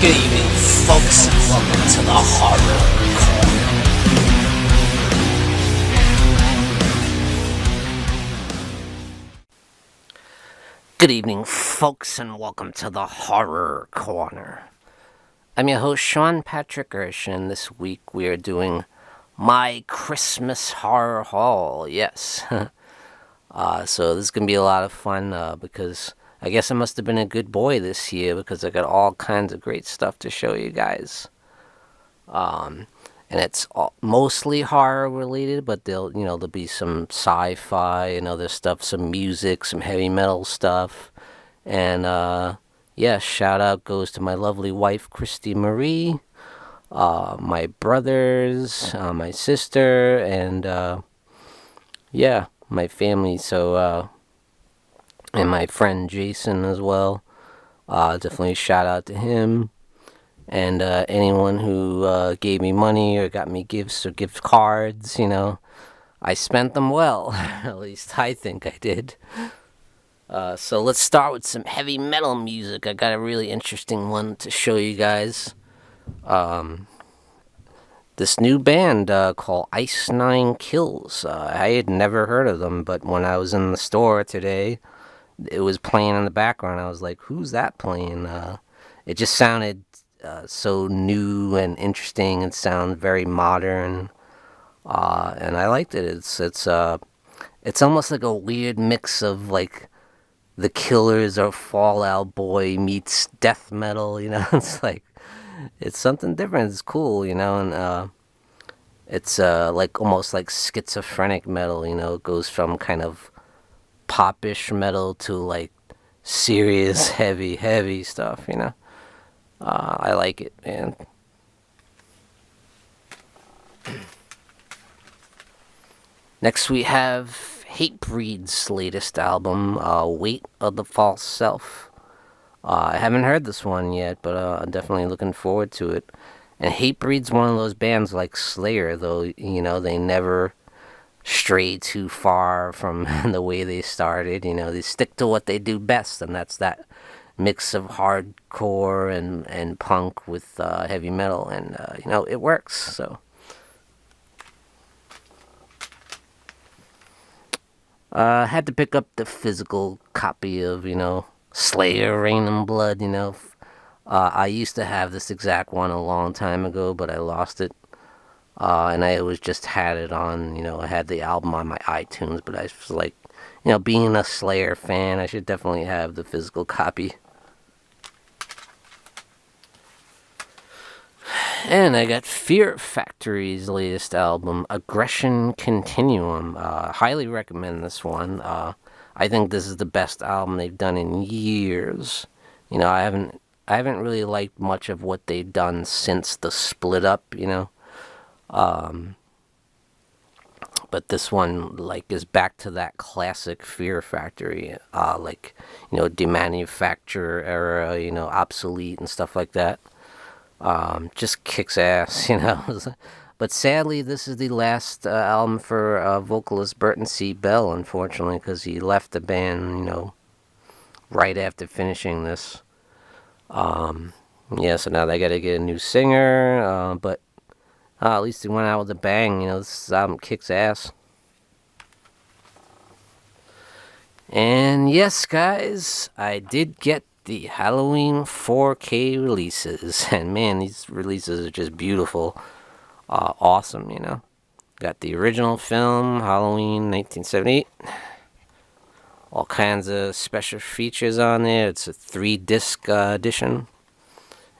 Good evening, folks, and welcome to the Horror Corner. Good evening, folks, and welcome to the Horror Corner. I'm your host, Sean Patrick Gersh, and this week we are doing my Christmas Horror Haul. Yes. So this is going to be a lot of fun because I guess I must have been a good boy this year because I got all kinds of great stuff to show you guys. And it's mostly horror related, but there'll be some sci-fi and other stuff, some music, some heavy metal stuff. And shout out goes to my lovely wife, Christy Marie, my brothers, my sister, and my family. So and my friend Jason as well. Definitely shout out to him. And anyone who gave me money or got me gifts or gift cards, I spent them well. At least I think I did. So let's start with some heavy metal music. I got a really interesting one to show you guys. This new band called Ice Nine Kills. I had never heard of them, but when I was in the store today, it was playing in the background. I was like, who's that playing? It just sounded so new and interesting and sound very modern. And I liked it. It's almost like a weird mix of like The Killers or Fall Out Boy meets death metal, it's something different. It's cool, and it's like almost like schizophrenic metal, it goes from kind of popish metal to like serious heavy stuff. I like it, man. Next we have Hatebreed's latest album, Weight of the False Self. I haven't heard this one yet, but I'm definitely looking forward to it. And Hatebreed's one of those bands like Slayer, though, they never stray too far from the way they started. They stick to what they do best, and that's that mix of hardcore and punk with heavy metal, and it works. So I had to pick up the physical copy of Slayer Rain and Blood. I used to have this exact one a long time ago, but I lost it. And I always just had it on, I had the album on my iTunes, but I was like, being a Slayer fan, I should definitely have the physical copy. And I got Fear Factory's latest album, Aggression Continuum. Highly recommend this one. I think this is the best album they've done in years. I haven't really liked much of what they've done since the split up, but this one is back to that classic Fear Factory, demanufacture era, obsolete and stuff like that. Just kicks ass, But sadly, this is the last album for vocalist Burton C. Bell, unfortunately, because he left the band, right after finishing this. So now they got to get a new singer, but at least he went out with a bang. This album kicks ass. And yes, guys, I did get the Halloween 4K releases. And man, these releases are just beautiful. Awesome, Got the original film, Halloween 1978. All kinds of special features on there. It's a 3-disc edition.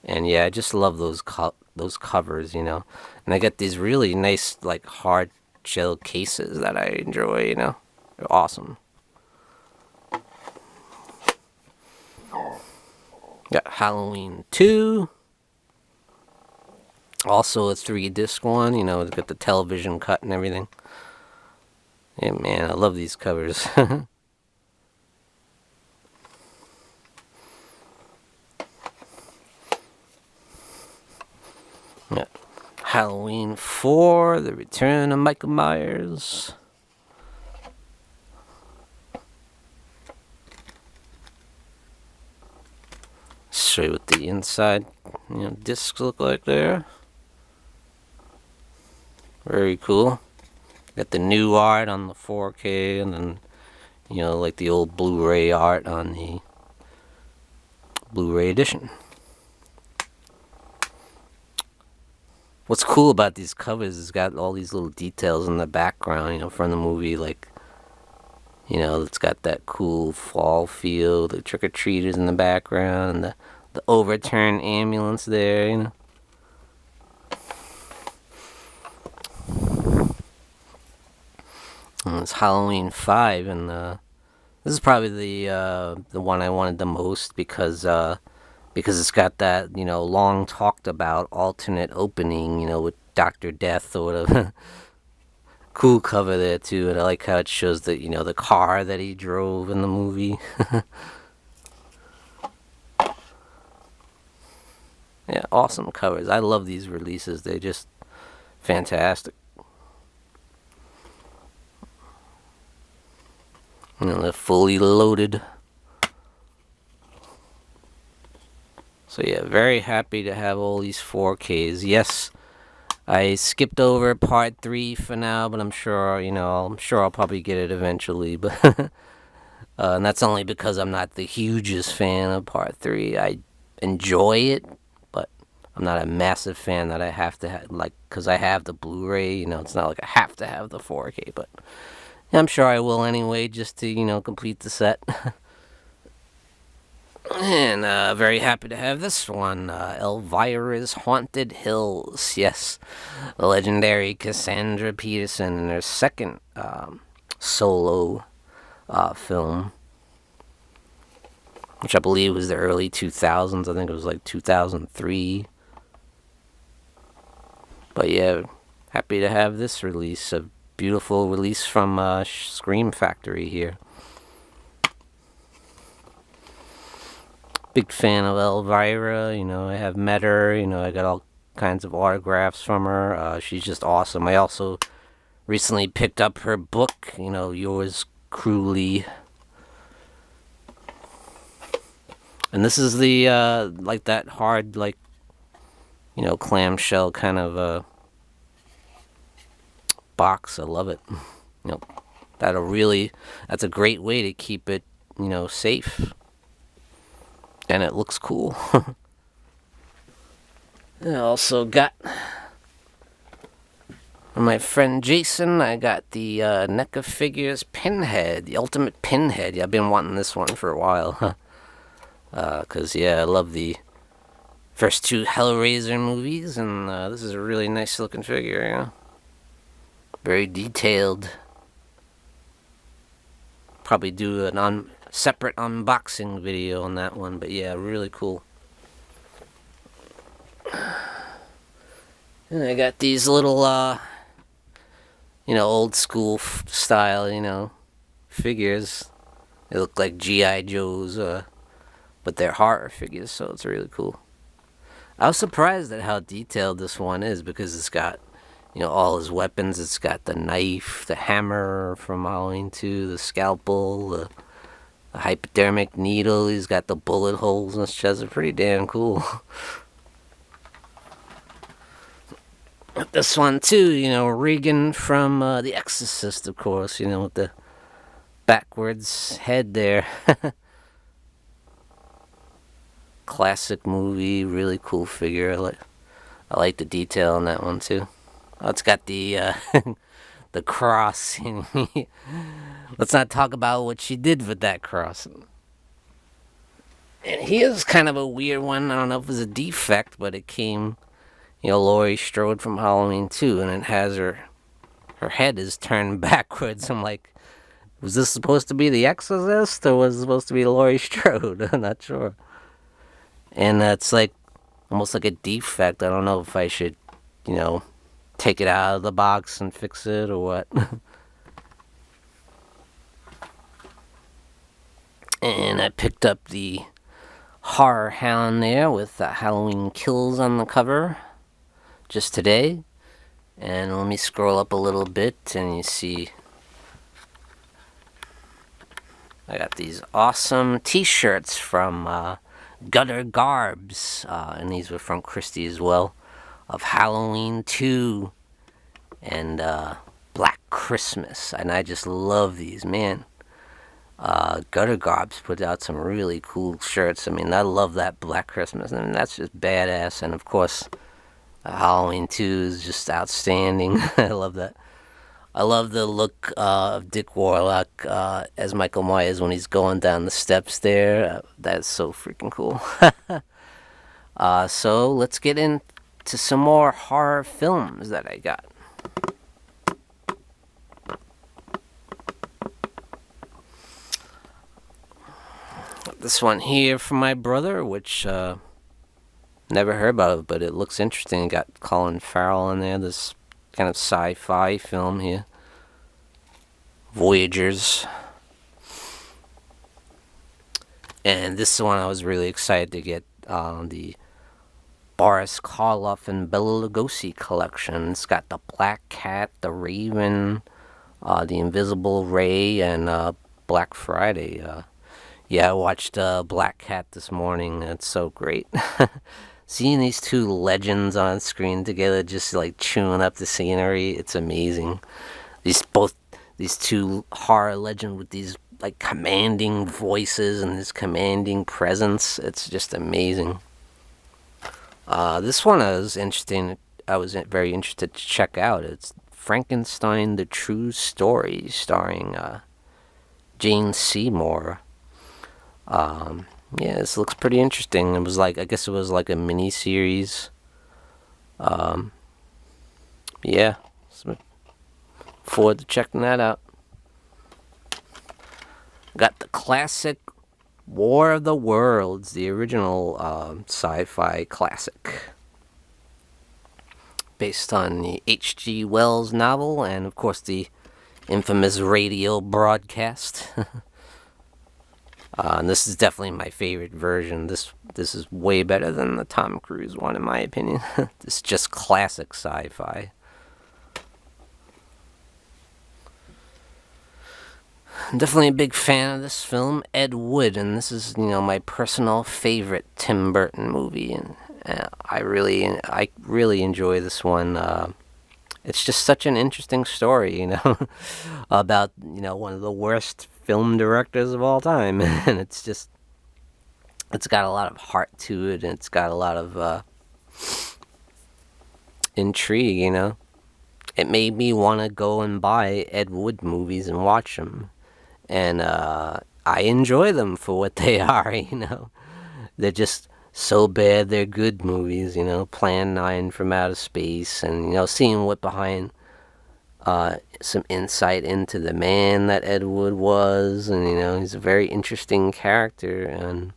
And yeah, I just love those covers, And I got these really nice, hard shell cases that I enjoy, They're awesome. Got Halloween 2. Also a 3-disc one, it's got the television cut and everything. Yeah, man, I love these covers. Yeah. Halloween 4, The Return of Michael Myers. show you what the inside, discs look like there. Very cool. Got the new art on the 4K, and then, like the old Blu-ray art on the Blu-ray edition. What's cool about these covers is it's got all these little details in the background, from the movie, like, it's got that cool fall feel, the trick-or-treaters in the background, and the overturned ambulance there, And it's Halloween 5, and this is probably the one I wanted the most because it's got that, long talked about alternate opening, with Dr. Death or whatever. Cool cover there too, and I like how it shows the, the car that he drove in the movie. Yeah, awesome covers. I love these releases. They're just fantastic. They're fully loaded. So yeah, very happy to have all these 4Ks. Yes, I skipped over part 3 for now, but I'm sure, I'll probably get it eventually. But and that's only because I'm not the hugest fan of part 3. I enjoy it, but I'm not a massive fan that I have to have, because I have the Blu-ray. It's not like I have to have the 4K, but I'm sure I will anyway, just to, complete the set. And very happy to have this one, Elvira's Haunted Hills. Yes, the legendary Cassandra Peterson in her second solo film, which I believe was the early 2000s. I think it was like 2003. But yeah, happy to have this release, a beautiful release from Scream Factory here. Big fan of Elvira, I have met her, I got all kinds of autographs from her. She's just awesome. I also recently picked up her book, Yours Cruelly. And this is the, like that hard, clamshell kind of box. I love it. That's a great way to keep it, safe. And it looks cool. I also got, from my friend Jason, I got the NECA Figures Pinhead, the Ultimate Pinhead. Yeah, I've been wanting this one for a while. Because, I love the first 2 Hellraiser movies, and this is a really nice looking figure, Very detailed. Probably do an separate unboxing video on that one, but yeah, really cool. And I got these little, old school style, figures. They look like G.I. Joes, but they're horror figures, so it's really cool. I was surprised at how detailed this one is, because it's got, all his weapons. It's got the knife, the hammer from Halloween 2, the scalpel, the hypodermic needle. He's got the bullet holes in his chest. They're pretty damn cool. This one too, Regan from The Exorcist, of course, with the backwards head there. Classic movie, really cool figure. I like the detail on that one too. Oh, it's got the the cross. Let's not talk about what she did with that cross. And here's kind of a weird one. I don't know if it was a defect, but it came, Laurie Strode from Halloween 2, and it has her head is turned backwards. I'm like, was this supposed to be The Exorcist, or was it supposed to be Laurie Strode? I'm not sure. And it's like almost like a defect. I don't know if I should, take it out of the box and fix it or what. And I picked up the Horror Hound there with Halloween Kills on the cover just today. And let me scroll up a little bit, and you see I got these awesome t-shirts from Gutter Garbs, and these were from Christie as well, of Halloween 2 and Black Christmas. And I just love these, man. Gutter Garbs put out some really cool shirts. I mean, I love that Black Christmas. I mean, that's just badass. And of course, Halloween 2 is just outstanding. I love that. I love the look of Dick Warlock as Michael Myers when he's going down the steps there. That's so freaking cool. So let's get into some more horror films that I got. This one here from my brother, which never heard about it, but it looks interesting. Got Colin Farrell in there. This kind of sci-fi film here. Voyagers. And this one I was really excited to get the Boris Karloff and Bela Lugosi collection. It's got the Black Cat, the Raven, the Invisible Ray, and Black Friday. Yeah, I watched Black Cat this morning. It's so great. Seeing these two legends on screen together, just like chewing up the scenery, it's amazing. These two horror legends with these like commanding voices and this commanding presence. It's just amazing. This one I was interesting. I was very interested to check out. It's Frankenstein: The True Story, starring Jane Seymour. Yeah, this looks pretty interesting. It was like, I guess it was like a mini series. Yeah, so forward to checking that out. Got the classic War of the Worlds, the original sci-fi classic, based on the H.G. Wells novel and, of course, the infamous radio broadcast. And this is definitely my favorite version. This is way better than the Tom Cruise one, in my opinion. It's just classic sci-fi. I'm definitely a big fan of this film, Ed Wood, and this is, my personal favorite Tim Burton movie, and I really enjoy this one. It's just such an interesting story, about, one of the worst film directors of all time. And it's got a lot of heart to it, and it's got a lot of intrigue, It made me want to go and buy Ed Wood movies and watch them. And I enjoy them for what they are, They're just so bad they're good movies, Plan 9 from Outer Space, and, seeing what behind some insight into the man that Ed Wood was, and he's a very interesting character, and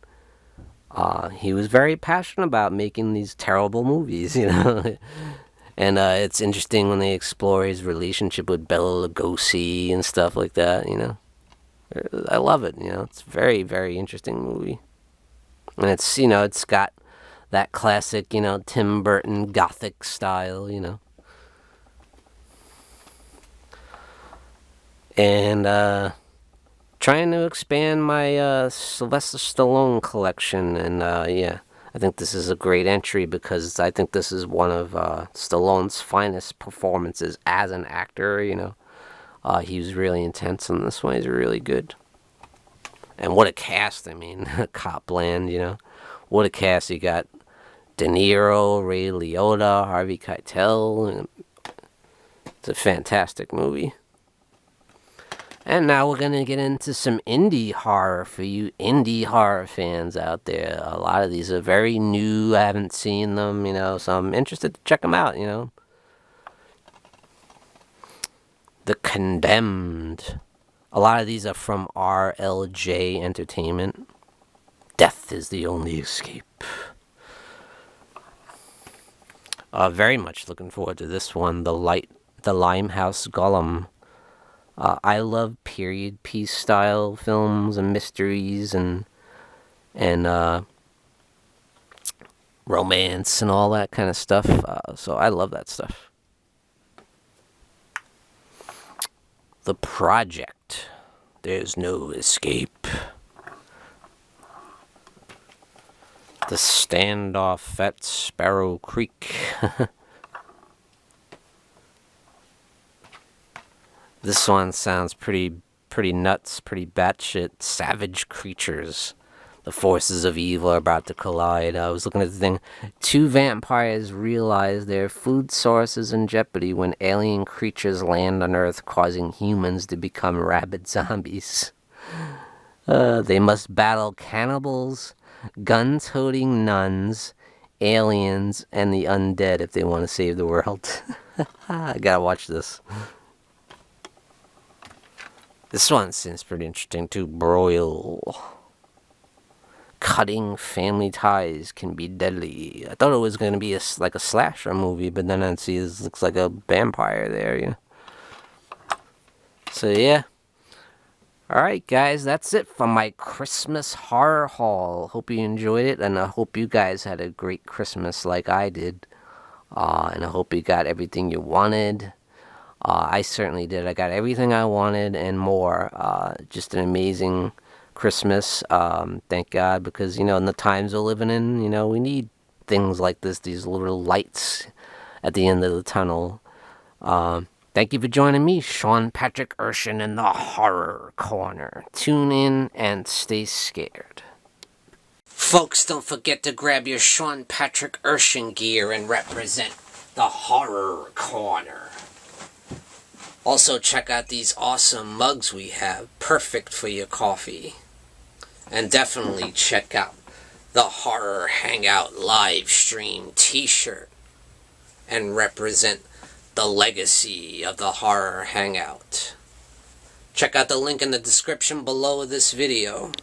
he was very passionate about making these terrible movies, and it's interesting when they explore his relationship with Bela Lugosi and stuff like that. I love it. It's a very, very interesting movie, and it's got that classic Tim Burton gothic style, and trying to expand my Sylvester Stallone collection, and yeah, I think this is a great entry because I think this is one of Stallone's finest performances as an actor. He was really intense in this one. He's really good, and what a cast! I mean, Copland, what a cast! You got De Niro, Ray Liotta, Harvey Keitel. It's a fantastic movie. And now we're going to get into some indie horror for you indie horror fans out there. A lot of these are very new. I haven't seen them, so I'm interested to check them out, The Condemned. A lot of these are from RLJ Entertainment. Death is the only escape. Very much looking forward to this one. The Limehouse Golem. I love period piece style films and mysteries and romance and all that kind of stuff. So I love that stuff. The Project. There's no escape. The Standoff at Sparrow Creek. This one sounds pretty nuts, pretty batshit. Savage creatures. The forces of evil are about to collide. I was looking at the thing. 2 vampires realize their food source is in jeopardy when alien creatures land on Earth, causing humans to become rabid zombies. They must battle cannibals, gun-toting nuns, aliens, and the undead if they want to save the world. I gotta watch this. This one seems pretty interesting too. Broil. Cutting family ties can be deadly. I thought it was going to be like a slasher movie, but then I see this looks like a vampire there, yeah. So yeah. Alright guys, that's it for my Christmas horror haul. Hope you enjoyed it, and I hope you guys had a great Christmas like I did. And I hope you got everything you wanted. I certainly did. I got everything I wanted and more. Just an amazing Christmas. Thank God, because, in the times we're living in, we need things like this, these little lights at the end of the tunnel. Thank you for joining me, Sean Patrick Urshan, in the Horror Corner. Tune in and stay scared. Folks, don't forget to grab your Sean Patrick Urshan gear and represent the Horror Corner. Also, check out these awesome mugs we have, perfect for your coffee. And definitely check out the Horror Hangout live stream t-shirt and represent the legacy of the Horror Hangout. Check out the link in the description below this video.